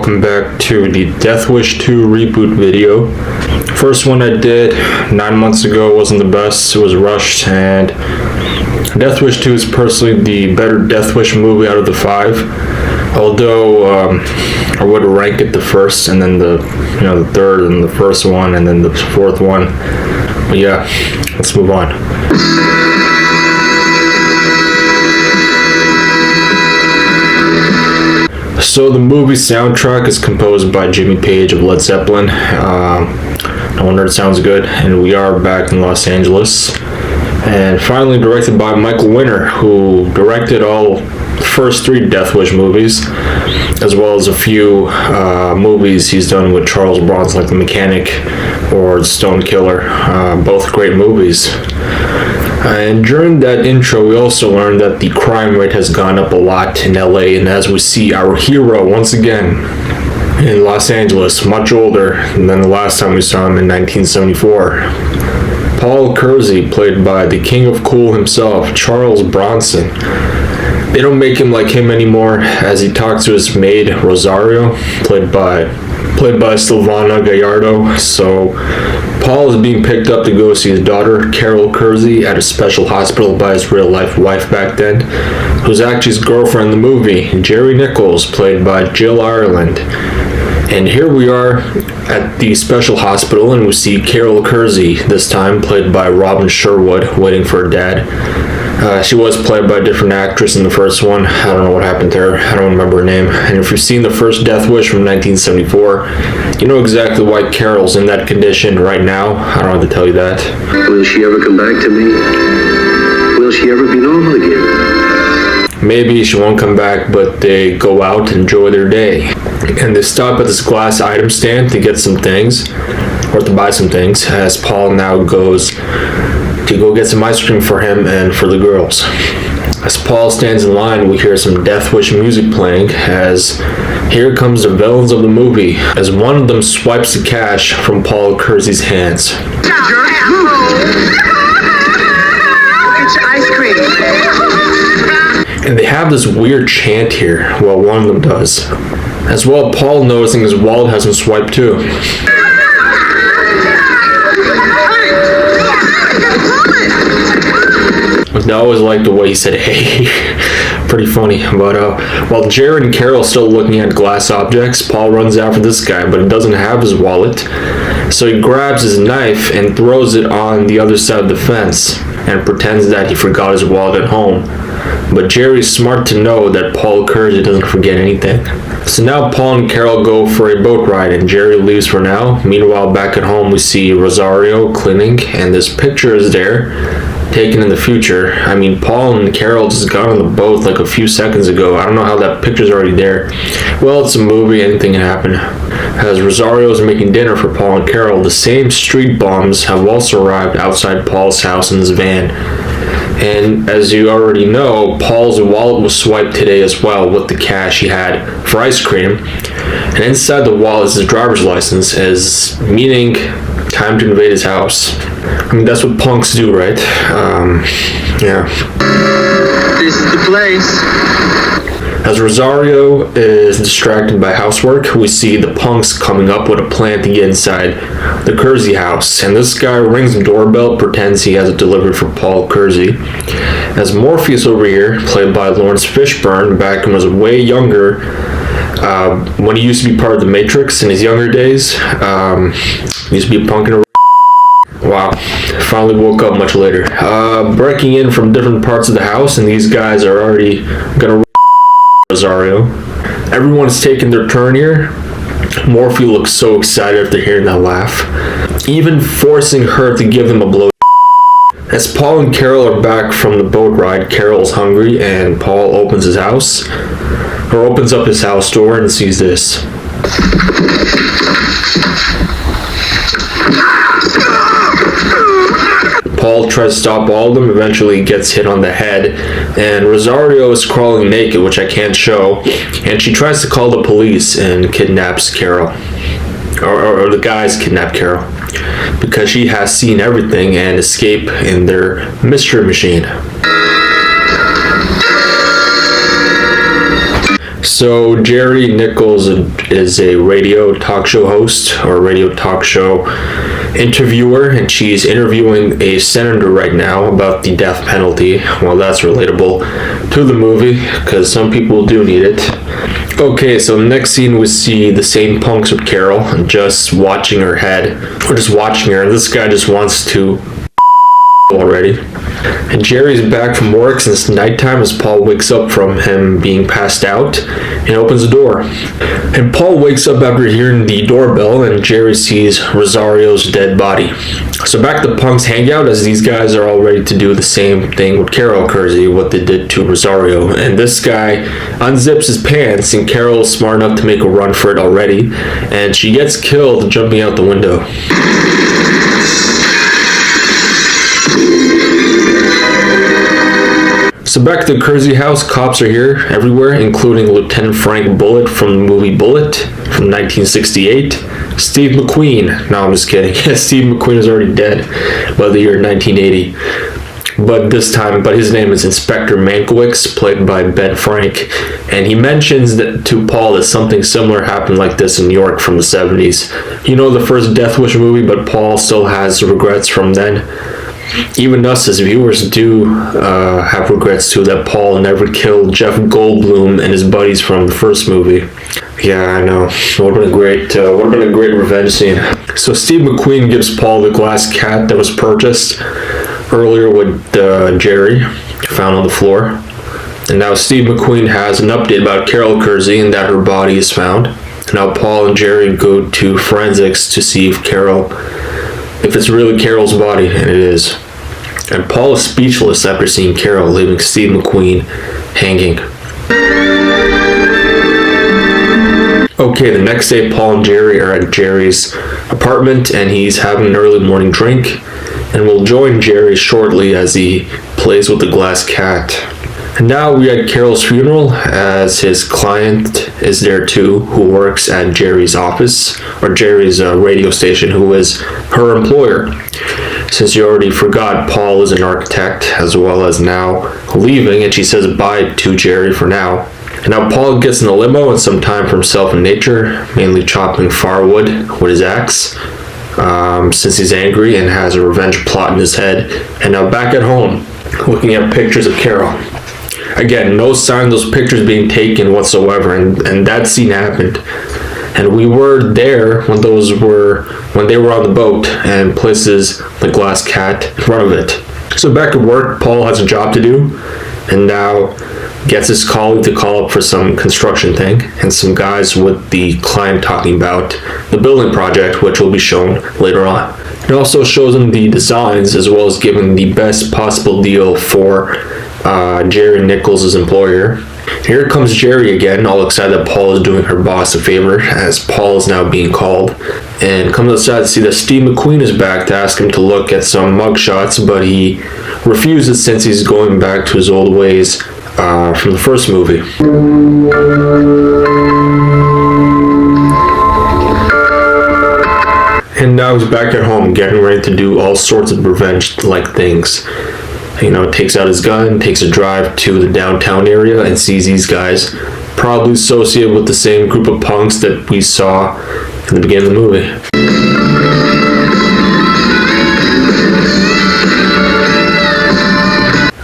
welcome back to the Death Wish 2 reboot video. First one I did 9 months ago wasn't the best, it was rushed, and Death Wish 2 is personally the better Death Wish movie out of the 5. Although I would rank it the first, and then the third, and the first one, and then the fourth one. But yeah, let's move on. So the movie soundtrack is composed by Jimmy Page of Led Zeppelin. No wonder it sounds good. And we are back in Los Angeles. And finally directed by Michael Winner, who directed all the first 3 Death Wish movies, as well as a few movies he's done with Charles Bronson, like The Mechanic or Stone Killer. Both great movies. And during that intro, we also learned that the crime rate has gone up a lot in LA, and as we see our hero once again in Los Angeles, much older than the last time we saw him in 1974. Paul Kersey, played by the king of cool himself, Charles Bronson. They don't make him like him anymore, as he talks to his maid Rosario, played by Silvana Gallardo. So Paul is being picked up to go see his daughter, Carol Kersey, at a special hospital by his real-life wife back then, who's actually his girlfriend in the movie, Jerry Nichols, played by Jill Ireland. And here we are at the special hospital, and we see Carol Kersey, this time played by Robin Sherwood, waiting for her dad. She was played by a different actress in the first one. I don't know what happened to her. I don't remember her name. And if you've seen the first Death Wish from 1974, you know exactly why Carol's in that condition right now. I don't have to tell you that. Will she ever come back to me? Will she ever be normal again? Maybe she won't come back, but they go out and enjoy their day. And they stop at this glass item stand to get some things, or to buy some things, as Paul now goes to go get some ice cream for him and for the girls. As Paul stands in line, we hear some Death Wish music playing, as here comes the villains of the movie, as one of them swipes the cash from Paul Kersey's hands. It's ice cream. And they have this weird chant here, well, one of them does. As well, Paul, noticing his wallet hasn't swiped too. I always liked the way he said hey. Pretty funny. But while Jared and Carol are still looking at glass objects, Paul runs after this guy, but he doesn't have his wallet. So he grabs his knife and throws it on the other side of the fence and pretends that he forgot his wallet at home. But Jerry's smart to know that Paul Kersey doesn't forget anything. So now Paul and Carol go for a boat ride, and Jerry leaves for now. Meanwhile, back at home, we see Rosario cleaning, and this picture is there, taken in the future. I mean, Paul and Carol just got on the boat like a few seconds ago. I don't know how that picture's already there. Well, it's a movie, anything can happen. As Rosario is making dinner for Paul and Carol, the same street bums have also arrived outside Paul's house in his van. And as you already know, Paul's wallet was swiped today as well with the cash he had for ice cream. And inside the wallet is his driver's license, as meaning time to invade his house. I mean, that's what punks do, right? Yeah. This is the place. As Rosario is distracted by housework, we see the punks coming up with a plan to get inside the Kersey house. And this guy rings the doorbell, pretends he has it delivered for Paul Kersey. As Morpheus over here, played by Lawrence Fishburne, back when he was way younger, when he used to be part of the Matrix in his younger days, he used to be a punk in a wow, finally woke up much later. Breaking in from different parts of the house, and these guys are already gonna Rosario. Everyone's taking their turn here. Morphe looks so excited after hearing that laugh, even forcing her to give him a blow. As Paul and Carol are back from the boat ride, Carol's hungry, and Paul opens up his house door and sees this. Paul tries to stop all of them, eventually gets hit on the head, and Rosario is crawling naked, which I can't show, and she tries to call the police and kidnaps Carol. Or the guys kidnap Carol, because she has seen everything and escape in their mystery machine. So Jerry Nichols is a radio talk show host or radio talk show interviewer, and she's interviewing a senator right now about the death penalty. Well, that's relatable to the movie because some people do need it. Okay, so next scene we see the same punks with Carol just watching her head, or just watching her, and this guy just wants to already. And Jerry's back from work since nighttime as Paul wakes up from him being passed out and opens the door. And Paul wakes up after hearing the doorbell, and Jerry sees Rosario's dead body. So back to the punks hangout as these guys are all ready to do the same thing with Paul Kersey, what they did to Rosario. And this guy unzips his pants, and Carol is smart enough to make a run for it already, and she gets killed jumping out the window. So back to the Kersey house, cops are here everywhere, including Lieutenant Frank Bullitt from the movie Bullitt from 1968. Steve McQueen. No, I'm just kidding. Steve McQueen is already dead by the year 1980. But his name is Inspector Mankiewicz, played by Ben Frank. And he mentions that to Paul that something similar happened like this in New York from the 70s. You know, the first Death Wish movie, but Paul still has regrets from then. Even us as viewers do have regrets too that Paul never killed Jeff Goldblum and his buddies from the first movie. Yeah, I know. Would have been a great revenge scene. So Steve McQueen gives Paul the glass cat that was purchased earlier with Jerry, found on the floor. And now Steve McQueen has an update about Carol Kersey and that her body is found. Now Paul and Jerry go to forensics to see if it's really Carol's body, and it is. And Paul is speechless after seeing Carol, leaving Steve McQueen hanging. Okay, the next day Paul and Jerry are at Jerry's apartment, and he's having an early morning drink, and will join Jerry shortly as he plays with the glass cat. And now we're at Carol's funeral as his client is there too, who works at Jerry's office, or Jerry's radio station, who is her employer. Since you already forgot, Paul is an architect as well as now leaving, and she says bye to Jerry for now. And now Paul gets in a limo and some time for himself in nature, mainly chopping firewood with his axe, since he's angry and has a revenge plot in his head. And now back at home, looking at pictures of Carol. Again, no sign of those pictures being taken whatsoever, and that scene happened. And we were there when they were on the boat and places the glass cat in front of it. So back at work, Paul has a job to do, and now gets his colleague to call up for some construction thing, and some guys with the client talking about the building project, which will be shown later on. It also shows him the designs as well as giving the best possible deal for Jerry Nichols' employer. Here comes Jerry again, all excited that Paul is doing her boss a favor, as Paul is now being called, and comes outside to see that Steve McQueen is back to ask him to look at some mugshots, but he refuses since he's going back to his old ways from the first movie. And now he's back at home, getting ready to do all sorts of revenge-like things. You know, takes out his gun, takes a drive to the downtown area, and sees these guys, probably associated with the same group of punks that we saw in the beginning of the movie.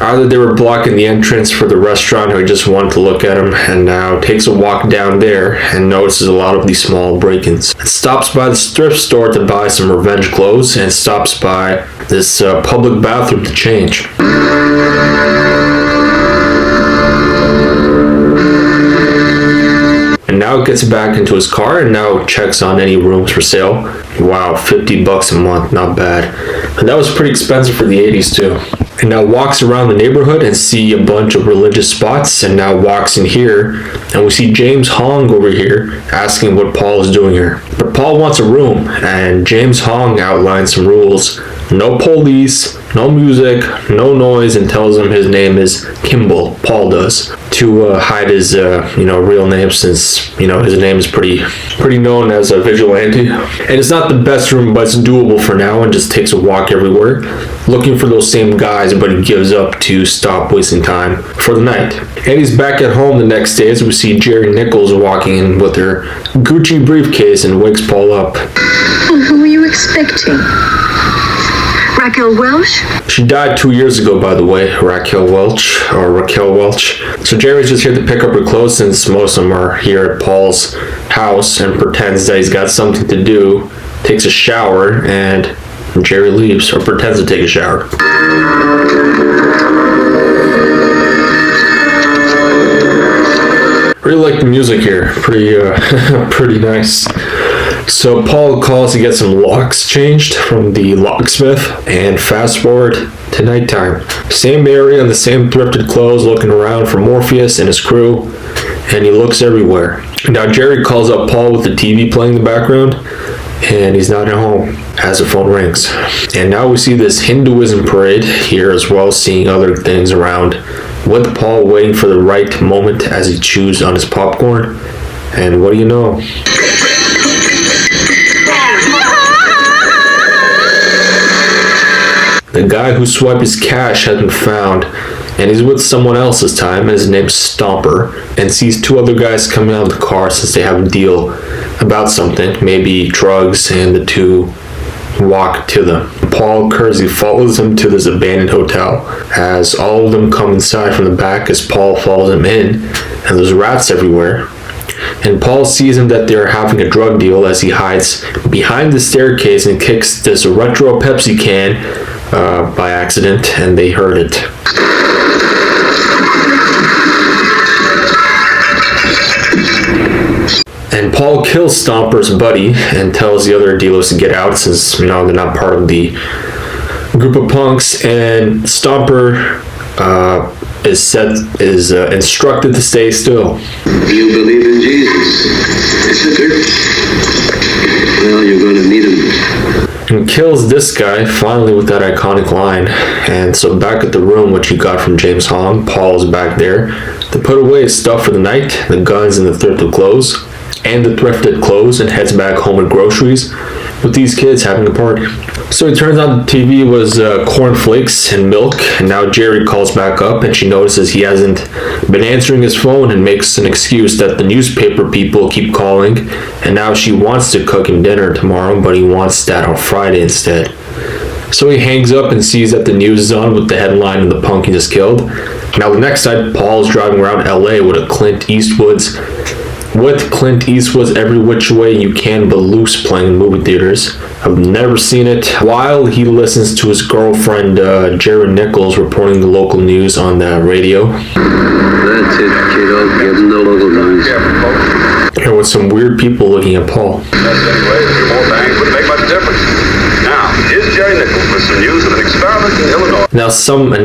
Either they were blocking the entrance for the restaurant, or he just wanted to look at him, and now takes a walk down there and notices a lot of these small break-ins. And stops by the thrift store to buy some revenge clothes, and stops by this public bathroom to change. And now gets back into his car and now checks on any rooms for sale. Wow, $50 a month, not bad. And that was pretty expensive for the 80s too. And now walks around the neighborhood and see a bunch of religious spots, and now walks in here and we see James Hong over here asking what Paul is doing here. But Paul wants a room, and James Hong outlines some rules. No police, no music, no noise, and tells him his name is Kimball. Paul does, to hide his real name, since his name is pretty known as a vigilante. And it's not the best room, but it's doable for now, and just takes a walk everywhere. looking for those same guys, but he gives up to stop wasting time for the night. And he's back at home the next day as we see Jerry Nichols walking in with her Gucci briefcase and wakes Paul up. Well, who were you expecting? Raquel Welch? She died 2 years ago, by the way, Raquel Welch. So Jerry's just here to pick up her clothes since most of them are here at Paul's house, and pretends that he's got something to do, takes a shower, and Jerry leaves, or pretends to take a shower. Really like the music here, pretty nice. So Paul calls to get some locks changed from the locksmith, and fast forward to nighttime. Same area and the same thrifted clothes, looking around for Morpheus and his crew, and he looks everywhere. Now Jerry calls up Paul with the TV playing in the background, and he's not at home as the phone rings. And now we see this Hinduism parade here, as well as seeing other things around, with Paul waiting for the right moment as he chews on his popcorn. And what do you know? The guy who swiped his cash has been found, and he's with someone else this time, and his name's Stomper, and sees two other guys coming out of the car since they have a deal about something, maybe drugs, and the two walk to them. Paul Kersey follows them to this abandoned hotel, as all of them come inside from the back as Paul follows them in, and there's rats everywhere. And Paul sees him that they're having a drug deal as he hides behind the staircase and kicks this retro Pepsi can by accident, and they heard it. And Paul kills Stomper's buddy and tells the other dealers to get out since, they're not part of the group of punks, and Stomper is instructed to stay still. You believe in Jesus? Well, you're going to meet him. And kills this guy, finally, with that iconic line. And so back at the room, which you got from James Hong, Paul is back there to put away his stuff for the night, the guns and the thrifted clothes, and heads back home with groceries, with these kids having a party. So he turns on the TV was cornflakes and milk, and now Jerry calls back up, and she notices he hasn't been answering his phone and makes an excuse that the newspaper people keep calling, and now she wants to cook him dinner tomorrow, but he wants that on Friday instead. So he hangs up and sees that the news is on with the headline of the punk he just killed. Now the next night, Paul's driving around LA with Clint Eastwood's Every Which Way You Can But Loose playing in movie theaters. I've never seen it. While he listens to his girlfriend, Jerry Nichols, reporting the local news on the radio. That's it, kiddo. Give them the local news. There was some weird people looking at Paul. Anyway, a few more bangs wouldn't make much difference. Now, here's Jerry Nichols with some news of an experiment in Illinois.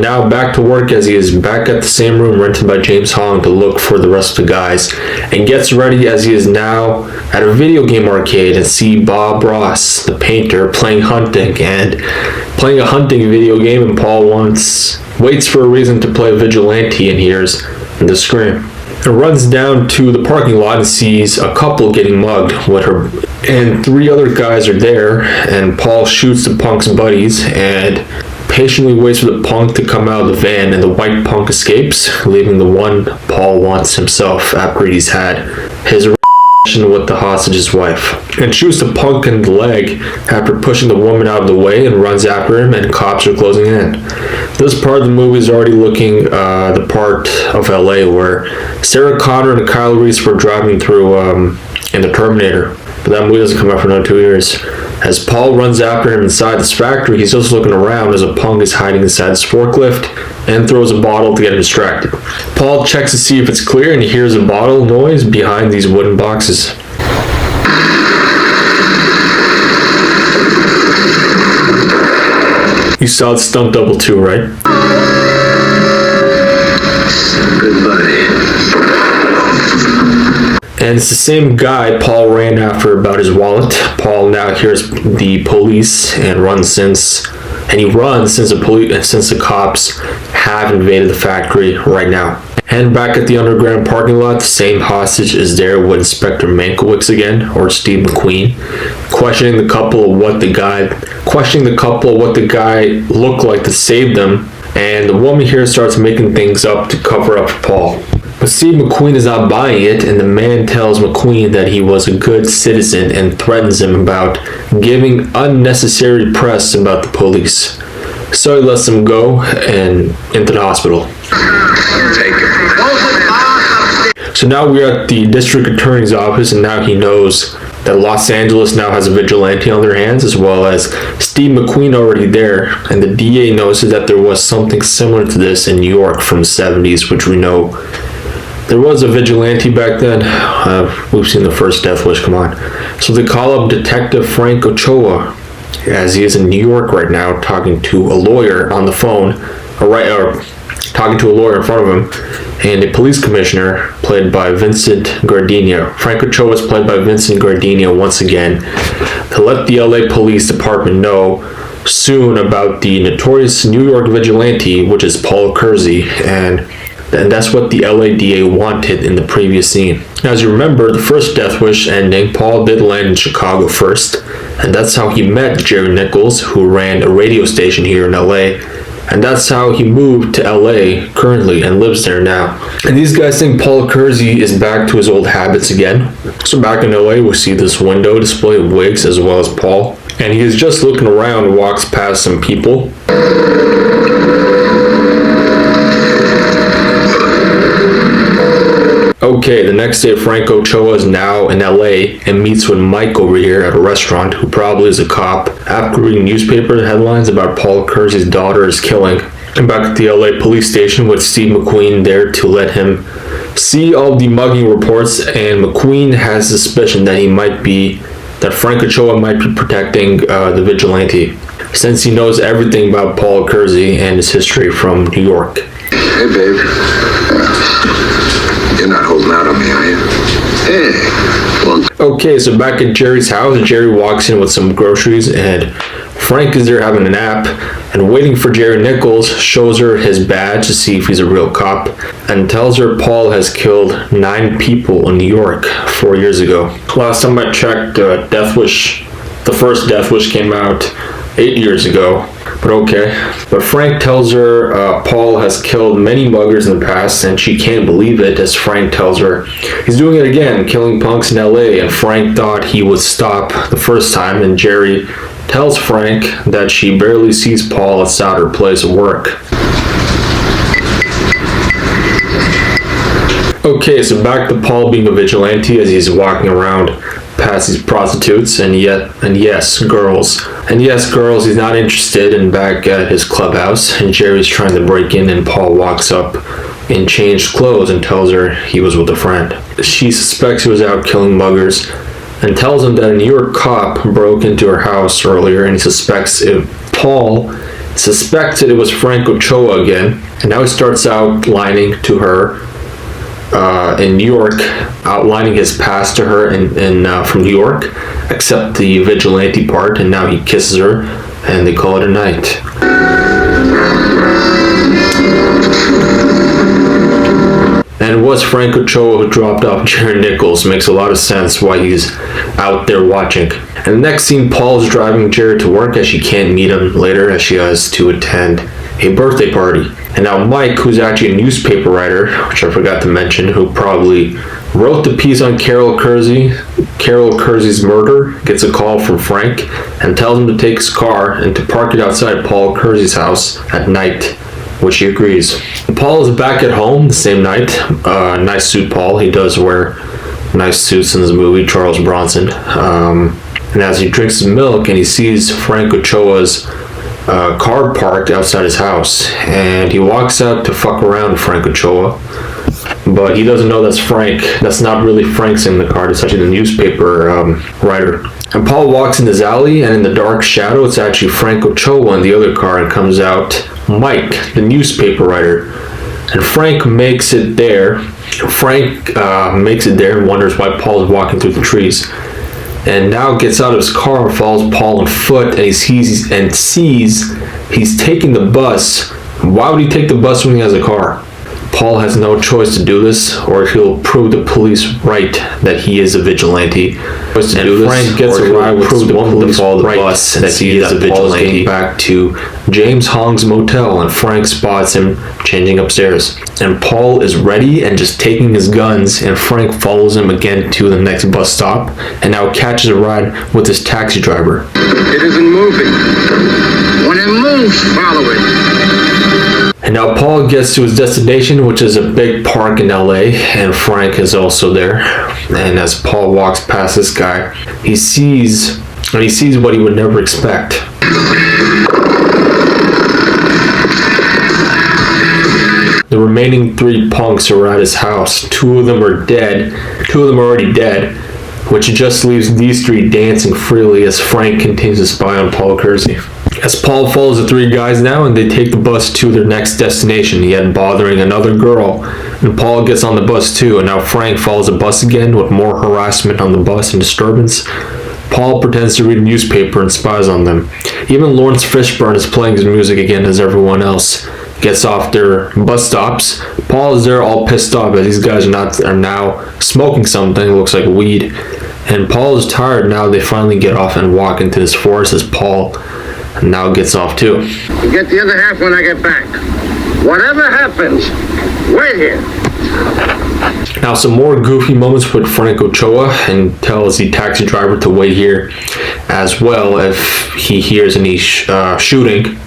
Now back to work as he is back at the same room rented by James Hong to look for the rest of the guys, and gets ready as he is now at a video game arcade and see Bob Ross, the painter, playing a hunting video game, and Paul waits for a reason to play vigilante and hears the scream. And runs down to the parking lot and sees a couple getting mugged with her, and three other guys are there, and Paul shoots the punk's buddies and patiently waits for the punk to come out of the van, and the white punk escapes, leaving the one Paul wants himself after he's had his with the hostage's wife, and shoots the punk in the leg after pushing the woman out of the way, and runs after him, and cops are closing in. This part of the movie is already looking the part of LA where Sarah Connor and Kyle Reese were driving through in the Terminator, but that movie doesn't come out for another 2 years. As Paul runs after him inside this factory, he's also looking around as a punk is hiding inside this forklift and throws a bottle to get him distracted. Paul checks to see if it's clear, and he hears a bottle noise behind these wooden boxes. You saw it stunt double too, right? Goodbye. And it's the same guy Paul ran after about his wallet. Paul now hears the police and runs since the cops have invaded the factory right now. And back at the underground parking lot, the same hostage is there with Inspector Mankiewicz again, or Steve McQueen, questioning the couple of what the guy looked like that saved them. And the woman here starts making things up to cover up for Paul. But Steve McQueen is not buying it, and the man tells McQueen that he was a good citizen and threatens him about giving unnecessary press about the police. So he lets him go and into the hospital. So now we're at the district attorney's office, and now he knows that Los Angeles now has a vigilante on their hands, as well as Steve McQueen already there, and the DA notices that there was something similar to this in New York from the 70s, which we know there was a vigilante back then. We've seen the first Death Wish, come on. So they call up Detective Frank Ochoa, as he is in New York right now, talking to a lawyer on the phone, or talking to a lawyer in front of him, and a police commissioner played by Vincent Gardenia. Frank Ochoa is played by Vincent Gardenia once again, to let the LA Police Department know soon about the notorious New York vigilante, which is Paul Kersey, and that's what the LA DA wanted in the previous scene. Now, as you remember, the first Death Wish ending, Paul did land in Chicago first, and that's how he met Jerry Nichols, who ran a radio station here in LA, and that's how he moved to LA currently and lives there now. And these guys think Paul Kersey is back to his old habits again. So back in LA, we see this window display of wigs as well as Paul, and he is just looking around and walks past some people. Okay, the next day Frank Ochoa is now in LA and meets with Mike over here at a restaurant, who probably is a cop, after reading newspaper headlines about Paul Kersey's daughter's killing. And back at the LA police station with Steve McQueen there to let him see all the mugging reports, and McQueen has suspicion that Frank Ochoa might be protecting the vigilante, since he knows everything about Paul Kersey and his history from New York. Hey, babe. You're not holding out on me, are you? Hey. Well. Okay, so back at Jerry's house, Jerry walks in with some groceries, and Frank is there having a nap, and waiting for Jerry Nichols, shows her his badge to see if he's a real cop, and tells her Paul has killed 9 people in New York 4 years ago. Last time I checked, the first Death Wish came out 8 years ago. But okay. But Frank tells her Paul has killed many muggers in the past, and she can't believe it, as Frank tells her he's doing it again, killing punks in LA, and Frank thought he would stop the first time, and Jerry tells Frank that she barely sees Paul outside her place of work. Okay, so back to Paul being a vigilante as he's walking around past these prostitutes, and yes, girls, he's not interested, and back at his clubhouse, and Jerry's trying to break in, and Paul walks up in changed clothes and tells her he was with a friend. She suspects he was out killing muggers, and tells him that a New York cop broke into her house earlier, and Paul suspected it was Frank Ochoa again, and now he starts outlining to her in New York, outlining his past to her from New York, except the vigilante part, and now he kisses her, and they call it a night. And it was Frank Ochoa who dropped off Jerry Nichols. Makes a lot of sense why he's out there watching. And the next scene, Paul is driving Jerry to work as she can't meet him later, as she has to attend a birthday party. And now Mike, who's actually a newspaper writer, which I forgot to mention, who probably wrote the piece on Carol Kersey's murder, gets a call from Frank and tells him to take his car and to park it outside Paul Kersey's house at night, which he agrees. Paul is back at home the same night. Nice suit, Paul. He does wear nice suits in this movie, Charles Bronson. And as he drinks his milk and he sees Frank Ochoa's car parked outside his house, and he walks out to fuck around with Frank Ochoa, but he doesn't know that's Frank. That's not really Frank's in the car. It's actually the newspaper writer. And Paul walks in his alley, and in the dark shadow, it's actually Frank Ochoa in the other car, and comes out Mike, the newspaper writer. And Frank makes it there. And wonders why Paul is walking through the trees. And now gets out of his car and follows Paul on foot, and he sees he's taking the bus Why would he take the bus when he has a car? Paul has no choice to do this, or he'll prove the police right that he is a vigilante. And Frank gets a ride with the woman to follow the bus and sees that Paul is getting back to James Hong's motel, and Frank spots him changing upstairs. And Paul is ready and just taking his guns, and Frank follows him again to the next bus stop, and now catches a ride with his taxi driver. It isn't moving. When it moves, follow it. And now Paul gets to his destination, which is a big park in LA, and Frank is also there. And as Paul walks past this guy, he sees what he would never expect. The remaining 3 punks are at his house. 2 of them are dead. 2 of them are already dead, which just leaves these 3 dancing freely as Frank continues to spy on Paul Kersey. As Paul follows the 3 guys now, and they take the bus to their next destination, yet bothering another girl, and Paul gets on the bus too, and now Frank follows the bus again with more harassment on the bus and disturbance. Paul pretends to read a newspaper and spies on them. Even Lawrence Fishburne is playing his music again as everyone else gets off their bus stops. Paul is there all pissed off as these guys are now smoking something that looks like weed. And Paul is tired now. They finally get off and walk into this forest as Paul now gets off too. You get the other half when I get back. Whatever happens, wait here. Now some more goofy moments with Frank Ochoa, and tells the taxi driver to wait here as well if he hears any shooting.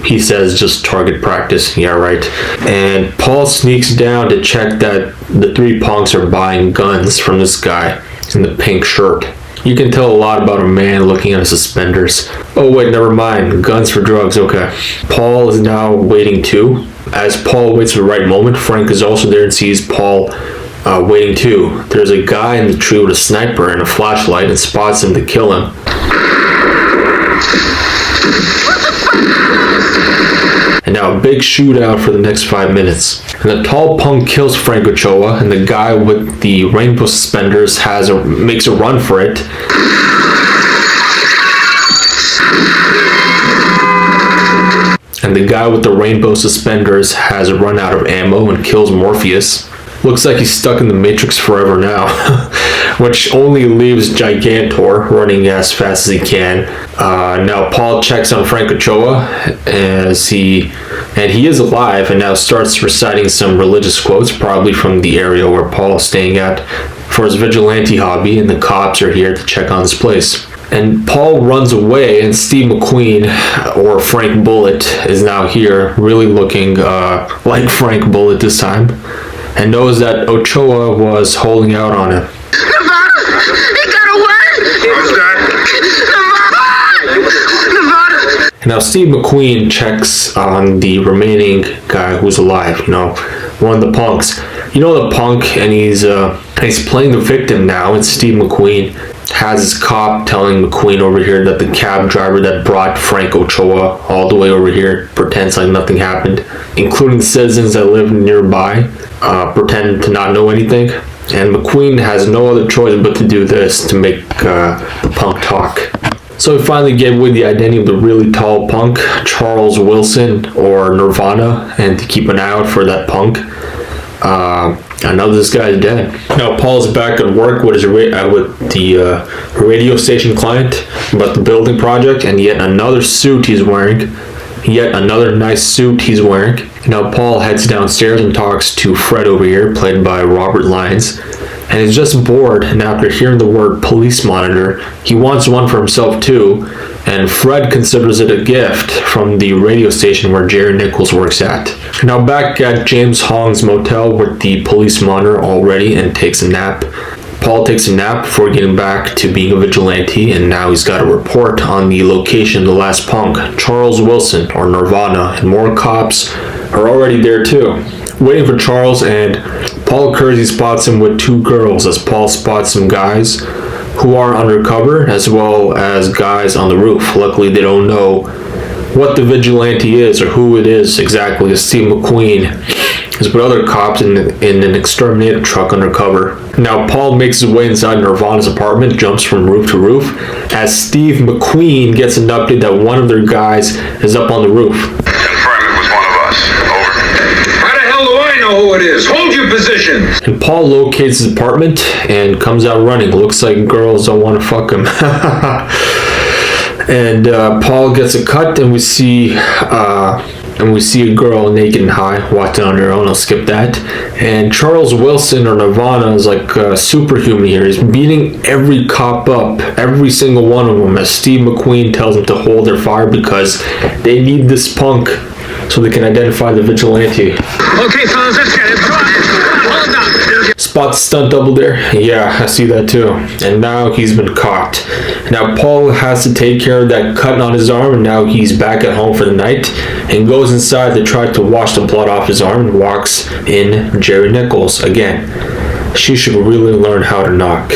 He says just target practice, yeah right. And Paul sneaks down to check that the 3 punks are buying guns from this guy in the pink shirt. You can tell a lot about a man looking at his suspenders. Oh wait, never mind. Guns for drugs, okay. Paul is now waiting too. As Paul waits for the right moment, Frank is also there and sees Paul waiting too. There's a guy in the tree with a sniper and a flashlight and spots him to kill him. And now a big shootout for the next 5 minutes. And the tall punk kills Frank Ochoa, and the guy with the rainbow suspenders makes a run for it. And the guy with the rainbow suspenders has run out of ammo and kills Morpheus. Looks like he's stuck in the Matrix forever now, which only leaves Gigantor running as fast as he can. Now Paul checks on Frank Ochoa and he is alive, and now starts reciting some religious quotes, probably from the area where Paul is staying at for his vigilante hobby, and the cops are here to check on this place. And Paul runs away, and Steve McQueen, or Frank Bullitt, is now here, really looking like Frank Bullitt this time, and knows that Ochoa was holding out on him. Nevada! He got away! How's that? Nevada! And now Steve McQueen checks on the remaining guy who's alive, one of the punks. The punk, and he's playing the victim now, and Steve McQueen has his cop telling McQueen over here that the cab driver that brought Frank Ochoa all the way over here pretends like nothing happened, including the citizens that live nearby, pretend to not know anything. And McQueen has no other choice but to do this to make the punk talk. So he finally gave away the identity of the really tall punk, Charles Wilson, or Nirvana, and to keep an eye out for that punk. I know this guy's dead. Now Paul's back at work with the radio station client about the building project, and yet another suit he's wearing. Yet another nice suit he's wearing. Now Paul heads downstairs and talks to Fred over here, played by Robert Lyons. And he's just bored, and after hearing the word police monitor, he wants one for himself too, and Fred considers it a gift from the radio station where Jerry Nichols works at. Now back at James Hong's motel with the police monitor all ready, and takes a nap. Paul takes a nap before getting back to being a vigilante, and now he's got a report on the location of the last punk, Charles Wilson, or Nirvana, and more cops are already there too, waiting for Charles, and Paul Kersey spots him with 2 girls as Paul spots some guys who are undercover as well as guys on the roof. Luckily they don't know what the vigilante is or who it is exactly, as Steve McQueen is with other cops in an exterminator truck undercover. Now Paul makes his way inside Nirvana's apartment, jumps from roof to roof, as Steve McQueen gets an update that one of their guys is up on the roof. Confirm it was know it is. Hold your positions. And Paul locates his apartment and comes out running. Looks like girls don't want to fuck him. And Paul gets a cut, and we see a girl naked and high walking on her own. I'll skip that. And Charles Wilson, or Nirvana, is like superhuman here. He's beating every cop up, every single one of them, as Steve McQueen tells him to hold their fire because they need this punk so they can identify the vigilante. Okay, fellas, let's get it. Come on. Hold up. Spot the stunt double there? Yeah, I see that too. And now he's been caught. Now Paul has to take care of that cut on his arm, and now he's back at home for the night and goes inside to try to wash the blood off his arm, and walks in Jerry Nichols again. She should really learn how to knock.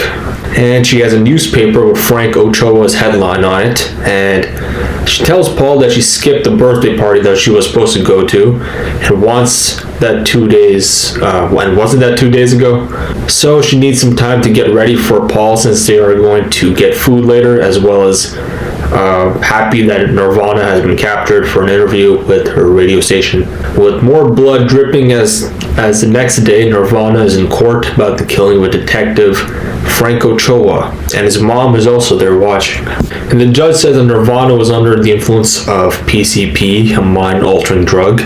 And she has a newspaper with Frank Ochoa's headline on it, and she tells Paul that she skipped the birthday party that she was supposed to go to and wants that 2 days, and wasn't that 2 days ago? So she needs some time to get ready for Paul, since they are going to get food later, as well as happy that Nirvana has been captured for an interview with her radio station. With more blood dripping as the next day, Nirvana is in court about the killing of a detective, Frank Ochoa, and his mom is also there watching. And the judge said that Nirvana was under the influence of PCP, a mind-altering drug.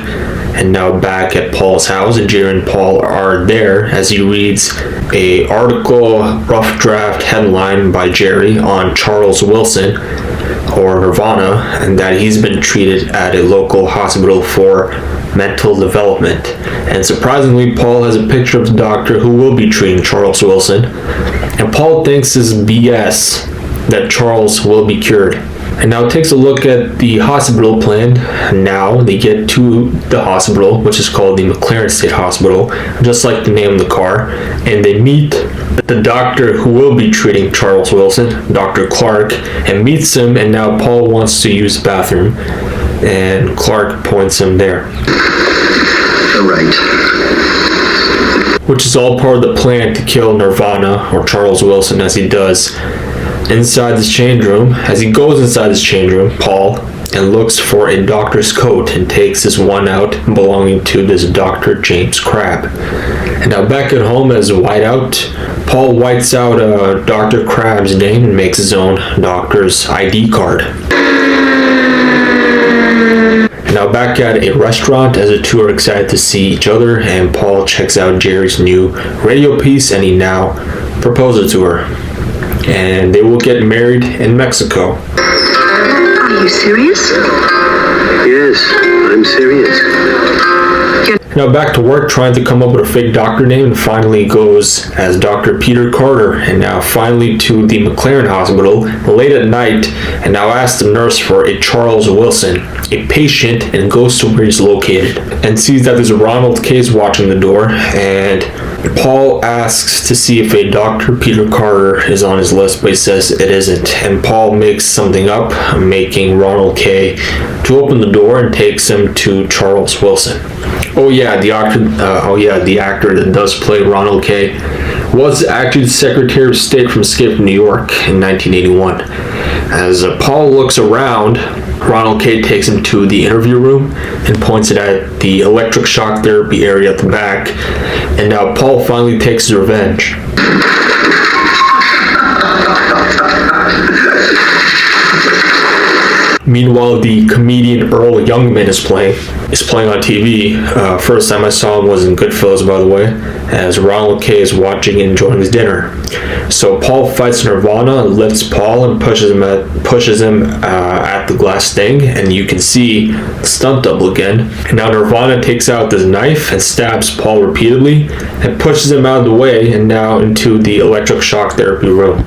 And now back at Paul's house, and Jerry and Paul are there as he reads a article, rough draft headline by Jerry on Charles Wilson, or Nirvana, and that he's been treated at a local hospital for mental development. And surprisingly, Paul has a picture of the doctor who will be treating Charles Wilson, and Paul thinks this is BS, that Charles will be cured. And now takes a look at the hospital plan. Now they get to the hospital, which is called the McLaren State Hospital, just like the name of the car, and they meet the doctor who will be treating Charles Wilson, Dr. Clark, and meets him, and now Paul wants to use the bathroom, and Clark points him there. All right. Which is all part of the plan to kill Nirvana, or Charles Wilson, as he does inside this change room. As he goes inside this change room, Paul, and looks for a doctor's coat and takes this one out belonging to this Dr. James Crabb. And now back at home as Whiteout, Paul whites out Dr. Crabb's name and makes his own doctor's ID card. And now back at a restaurant as the two are excited to see each other, and Paul checks out Jerry's new radio piece, and he now proposes to her. And they will get married in Mexico. Are you serious? Yes, I'm serious. Now back to work, trying to come up with a fake doctor name, and finally goes as Dr. Peter Carter, and now finally to the McLaren Hospital late at night, and now asks the nurse for a Charles Wilson, a patient, and goes to where he's located, and sees that there's a Ronald Case watching the door, and Paul asks to see if a Dr. Peter Carter is on his list, but he says it isn't, and Paul makes something up, making Ronald K. to open the door and takes him to Charles Wilson. The actor that does play Ronald K. was actually the Secretary of State from Escape from New York in 1981. As Paul looks around, Ronald K. takes him to the interview room and points it at the electric shock therapy area at the back. And now Paul finally takes his revenge. Meanwhile, the comedian Earl Youngman is playing on TV. First time I saw him was in Goodfellas, by the way, as Ronald K. is watching and enjoying his dinner. So Paul fights Nirvana, lifts Paul, and pushes him at the glass thing, and you can see the stunt double again. And now Nirvana takes out this knife and stabs Paul repeatedly and pushes him out of the way, and now into the electric shock therapy room.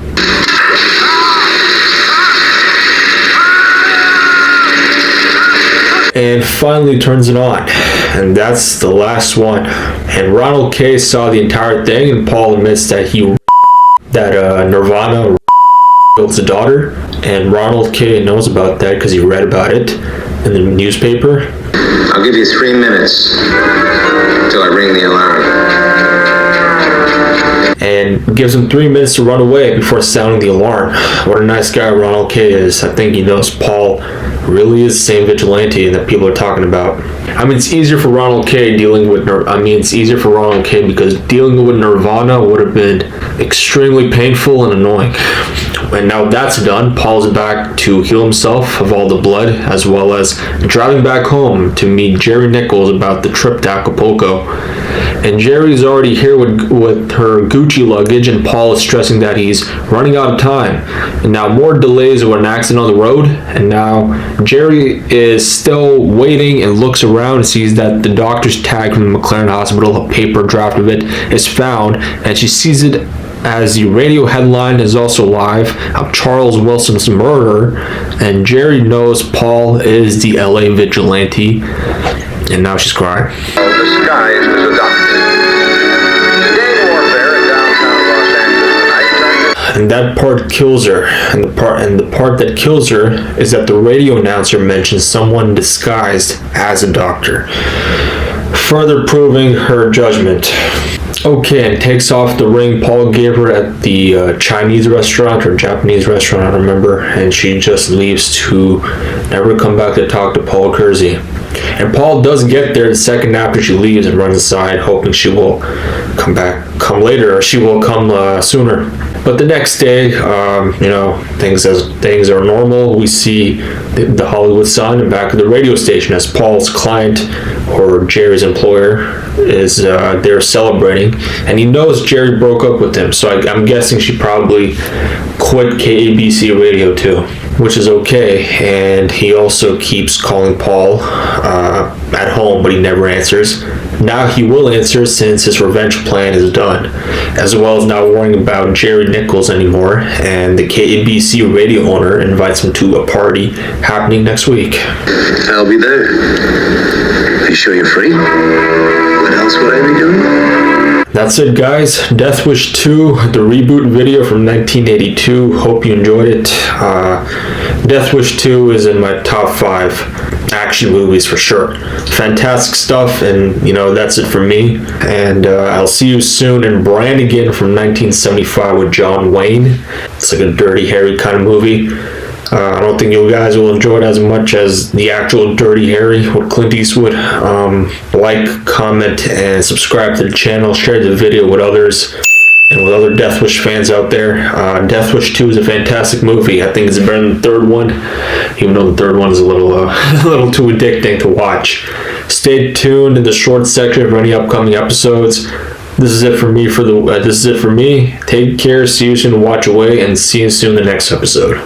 And finally turns it on, and that's the last one. And Ronald K. saw the entire thing, and Paul admits that Nirvana killed his daughter, and Ronald K. knows about that because he read about it in the newspaper. I'll give you 3 minutes till I ring the alarm. And gives him 3 minutes to run away before sounding the alarm. What a nice guy Ronald K is. I think he knows Paul really is the same vigilante that people are talking about. I mean, it's easier for Ronald K because dealing with Nirvana would have been extremely painful and annoying. And now that's done, Paul's back to heal himself of all the blood, as well as driving back home to meet Jerry Nichols about the trip to Acapulco. And Jerry's already here with her Gucci luggage, and Paul is stressing that he's running out of time. And now more delays or an accident on the road, and now Jerry is still waiting and looks around and sees that the doctor's tag from the McLaren Hospital, a paper draft of it, is found, and she sees it as the radio headline is also live of Charles Wilson's murder, and Jerry knows Paul is the LA vigilante, and now she's crying. Disguised as a doctor. Gang warfare in downtown Los Angeles tonight. And that part kills her. And the part that kills her is that the radio announcer mentions someone disguised as a doctor, further proving her judgment. Okay, and takes off the ring Paul gave her at the Chinese restaurant or Japanese restaurant, I don't remember, and she just leaves to never come back to talk to Paul Kersey. And Paul does get there the second after she leaves and runs aside, hoping she will come later, or she will come sooner. But the next day, things are normal. We see the Hollywood Sun and back at the radio station as Paul's client, or Jerry's employer, is there celebrating, and he knows Jerry broke up with him. So I'm guessing she probably quit KABC radio too, which is okay. And he also keeps calling Paul at home, but he never answers. Now he will answer since his revenge plan is done, as well as not worrying about Jerry Nichols anymore, and the KABC radio owner invites him to a party happening next week. I'll be there. Are you sure you're free? What else would I be doing? That's it, guys. Death Wish 2, the reboot video from 1982. Hope you enjoyed it. Death Wish 2 is in my top 5 action movies for sure. Fantastic stuff, and that's it for me. And I'll see you soon in Brannigan from 1975 with John Wayne. It's like a Dirty Harry kind of movie. I don't think you guys will enjoy it as much as the actual Dirty Harry with Clint Eastwood. Like, comment, and subscribe to the channel. Share the video with others and with other Death Wish fans out there. Death Wish 2 is a fantastic movie. I think it's better than the third one, even though the third one is a little too addicting to watch. Stay tuned in the short section for any upcoming episodes. This is it for me. Take care. See you soon. Watch away, and see you soon in the next episode.